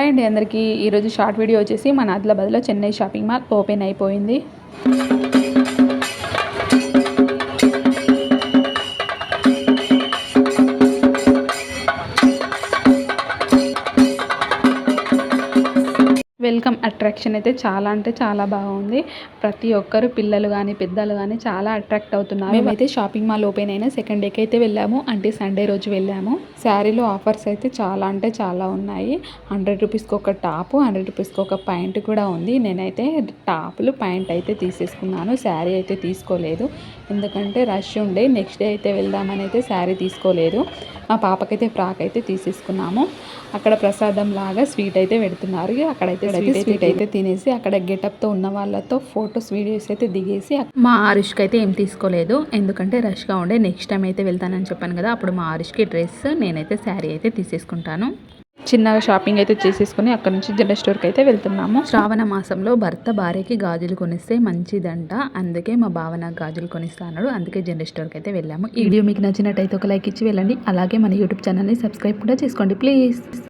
Hi అండి అందరికీ. ఈరోజు షార్ట్ వీడియో వచ్చేసి మన ఆదిలాబాద్లో చెన్నై షాపింగ్ మాల్ ఓపెన్ అయిపోయింది. వెల్కమ్ అట్రాక్షన్ అయితే చాలా అంటే చాలా బాగుంది. ప్రతి ఒక్కరు పిల్లలు కానీ పెద్దలు కానీ చాలా అట్రాక్ట్ అవుతున్నారు. మేమైతే షాపింగ్ మాల్ ఓపెన్ అయిన సెకండ్ డేకి అయితే వెళ్ళాము, అంటే సండే రోజు వెళ్ళాము. శారీలో ఆఫర్స్ అయితే చాలా అంటే చాలా ఉన్నాయి. 100 రూపీస్కి ఒక టాప్, 100 రూపీస్కి ఒక ప్యాంట్ కూడా ఉంది. నేనైతే టాప్లు ప్యాంట్ అయితే తీసేసుకున్నాను, శారీ అయితే తీసుకోలేదు. ఎందుకంటే రష్ ఉండే, నెక్స్ట్ డే అయితే వెళ్దామని అయితే శారీ తీసుకోలేదు. మా పాపకైతే ఫ్రాక్ అయితే తీసేసుకున్నాము. అక్కడ ప్రసాదం లాగా స్వీట్ అయితే పెడుతున్నారు. అక్కడైతే స్వీట్ అయితే తినేసి అక్కడ గెటప్తో ఉన్న వాళ్ళతో ఫొటోస్ వీడియోస్ అయితే దిగేసి మా ఆరుష్కి అయితే ఏం తీసుకోలేదు, ఎందుకంటే రష్గా ఉండే. నెక్స్ట్ టైం అయితే వెళ్తానని చెప్పాను కదా, అప్పుడు మా ఆరుష్కి డ్రెస్, నేనైతే శారీ అయితే తీసేసుకుంటాను. చిన్నగా షాపింగ్ అయితే చేసేసుకుని అక్కడ నుంచి జనరల్ స్టోర్కి అయితే వెళ్తున్నాము. శ్రావణ మాసంలో భర్త భార్యకి గాజులు కొనిస్తే మంచిదంట, అందుకే మా బావ నాకు గాజులు కొనిస్తా అన్నాడు. అందుకే జనరల్ స్టోర్కి అయితే వెళ్ళాము. ఈ వీడియో మీకు నచ్చినట్టయితే ఒక లైక్ ఇచ్చి వెళ్ళండి. అలాగే మన యూట్యూబ్ ఛానల్ని సబ్స్క్రైబ్ కూడా చేసుకోండి ప్లీజ్.